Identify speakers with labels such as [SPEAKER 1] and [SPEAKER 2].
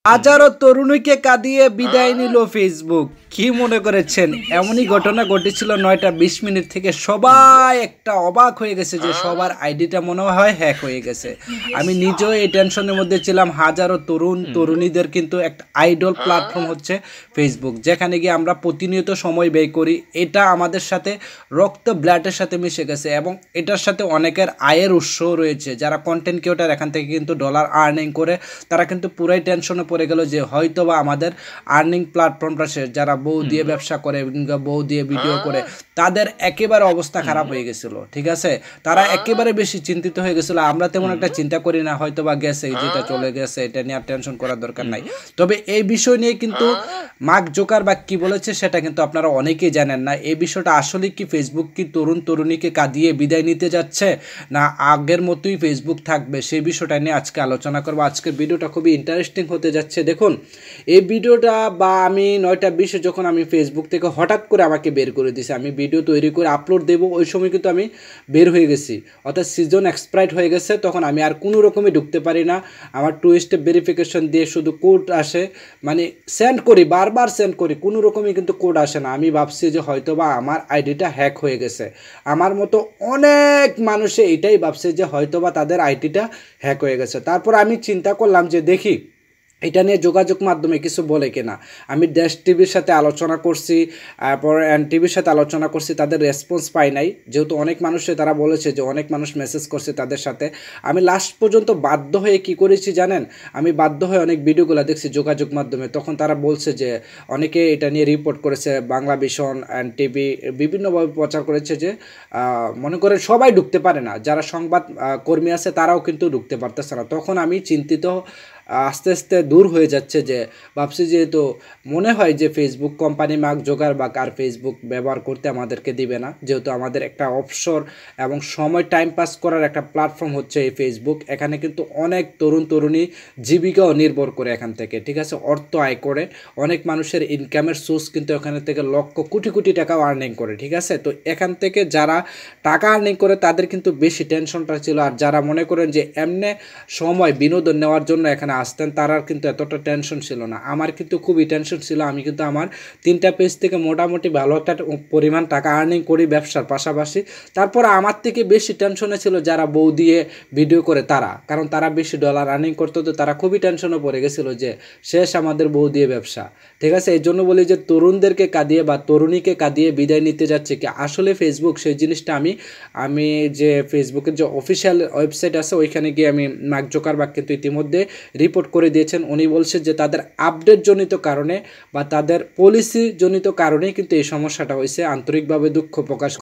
[SPEAKER 1] হাজারো তরুণীকে কাঁদিয়ে বিদায় নিল ফেসবুক। কি মনে করেছেন? এমনই ঘটনা ঘটেছিল 9:20 থেকে। সবাই একটা অবাক হয়ে গেছে যে সবার আইডিটা মনে হয় হ্যাক হয়ে গেছে। আমি নিজেও এই টেনশনের মধ্যে ছিলাম। হাজারো তরুণীদের কিন্তু একটা আইডল প্ল্যাটফর্ম হচ্ছে ফেসবুক, যেখানে গিয়ে আমরা প্রতিনিয়ত সময় ব্যয় করি। এটা আমাদের সাথে রক্ত ব্লাডের সাথে মিশে গেছে এবং এটার সাথে অনেকের আয়ের উৎসও রয়েছে। যারা কন্টেন্ট ক্রিয়েটর এখান থেকে কিন্তু ডলার আর্নিং করে, তারা কিন্তু পুরাই টেনশনে পড়ে গেল যে হয়তো বা আমাদের আর্নিং প্ল্যাটফর্মটা শেষ। যারা বউ দিয়ে ব্যবসা করে, বউ দিয়ে ভিডিও করে, তাদের একেবারে অবস্থা খারাপ হয়ে গেছিল। ঠিক আছে, তারা একেবারে বেশি চিন্তিত হয়ে গেছিল। আমরা তেমন একটা চিন্তা করি না, হয়তো বা গেছে, যেটা চলে গেছে এটা নিয়ে আর টেনশন করার দরকার নাই। তবে এই বিষয় নিয়ে কিন্তু মার্ক জুকারবার্গ কি বলেছে সেটা কিন্তু আপনারা অনেকেই জানেন না। এই বিষয়টা আসলে কি ফেসবুক কি তরুণীকে কাঁদিয়ে বিদায় নিতে যাচ্ছে, না আগের মতোই ফেসবুক থাকবে, সেই বিষয়টা নিয়ে আজকে আলোচনা করবো। আজকের ভিডিওটা খুবই ইন্টারেস্টিং হতে যাচ্ছে। দেখুন, এই ভিডিওটা বা আমি 9:20 যখন আমি ফেসবুক থেকে হঠাৎ করে আমাকে বের করে দিয়েছে, আমি ভিডিও তৈরি করে আপলোড দেবো, ওই সময় কিন্তু আমি বের হয়ে গেছি, অর্থাৎ সিজন এক্সপায়ার্ড হয়ে গেছে। তখন আমি আর কোনো রকমই ঢুকতে পারি না। আমার 2 স্টেপ ভেরিফিকেশন দিয়ে শুধু কোড আসে, মানে সেন্ড করি, বারবার সেন্ড করি, কোনো রকমই কিন্তু কোড আসে না। আমি ভাবছি যে হয়তো বা আমার আইডিটা হ্যাক হয়ে গেছে। আমার মতো অনেক মানুষে এটাই ভাবছে যে হয়তো বা তাদের আইডিটা হ্যাক হয়ে গেছে। তারপর আমি চিন্তা করলাম যে দেখি এটা নিয়ে যোগাযোগ মাধ্যমে কিছু বলে কিনা। আমি দেশ টিভির সাথে আলোচনা করছি, তারপর এনটিভির সাথে আলোচনা করছি, তাদের রেসপন্স পাই নাই। যেহেতু অনেক মানুষে তারা বলেছে যে অনেক মানুষ মেসেজ করছে তাদের সাথে, আমি লাস্ট পর্যন্ত বাধ্য হয়ে কি করেছি জানেন? আমি বাধ্য হয়ে অনেক ভিডিওগুলো দেখছি যোগাযোগ মাধ্যমে। তখন তারা বলছে যে অনেকে এটা নিয়ে রিপোর্ট করেছে, বাংলা ভিশন, এনটিভি বিভিন্নভাবে প্রচার করেছে যে মনে করে সবাই ঢুকতে পারে না, যারা সংবাদ কর্মী আছে তারাও কিন্তু ঢুকতে পারতেছে না। তখন আমি চিন্তিত আস্তে আস্তে দূর হয়ে যাচ্ছে, যে ভাবছি যেহেতু মনে হয় যে ফেসবুক কোম্পানি মার্ক জুকারবার্গ আর ফেসবুক ব্যবহার করতে আমাদেরকে দিবে না, যেহেতু আমাদের একটা অবসর এবং সময় টাইম পাস করার একটা প্ল্যাটফর্ম হচ্ছে এই ফেসবুক। এখানে কিন্তু অনেক তরুণী জীবিকাও নির্ভর করে এখান থেকে, ঠিক আছে, অর্থ আয় করে। অনেক মানুষের ইনকামের সোর্স কিন্তু এখানে থেকে লক্ষ কোটি টাকাও আর্নিং করে, ঠিক আছে। তো এখান থেকে যারা টাকা আর্নিং করে তাদের কিন্তু বেশি টেনশনটা ছিল, আর যারা মনে করেন যে এমনি সময় বিনোদন নেওয়ার জন্য এখানে আসতেন, তারা কিন্তু এতটা টেনশন ছিল না। আমার কিন্তু খুবই টেনশন ছিল। আমি কিন্তু আমার 3টা পেজ থেকে মোটামুটি ভালো একটা পরিমাণ টাকা আর্নিং করি ব্যবসার পাশাপাশি। তারপর আমার থেকে বেশি টেনশনে ছিল যারা বউ দিয়ে ভিডিও করে তারা, কারণ তারা বেশি ডলার আর্নিং করতো, তো তারা খুবই টেনশনে পড়ে গেছিলো যে শেষ আমাদের বউ দিয়ে ব্যবসা, ঠিক আছে। এই জন্য বলি যে তরুণদেরকে কাঁদিয়ে বা তরুণীকে কাঁদিয়ে বিদায় নিতে যাচ্ছে কি আসলে ফেসবুক, সেই জিনিসটা আমি যে ফেসবুকের যে অফিসিয়াল ওয়েবসাইট আছে ওইখানে গিয়ে আমি মার্ক জুকারবার্গ কিন্তু ইতিমধ্যে রিপোর্ট করে দিয়েছেন। উনি বলছেন যে তাদের আপডেট জনিত কারণে বা তাদের পলিসি জনিত কারণেই কিন্তু এই সমস্যাটা হয়েছে। আন্তরিকভাবে দুঃখ প্রকাশ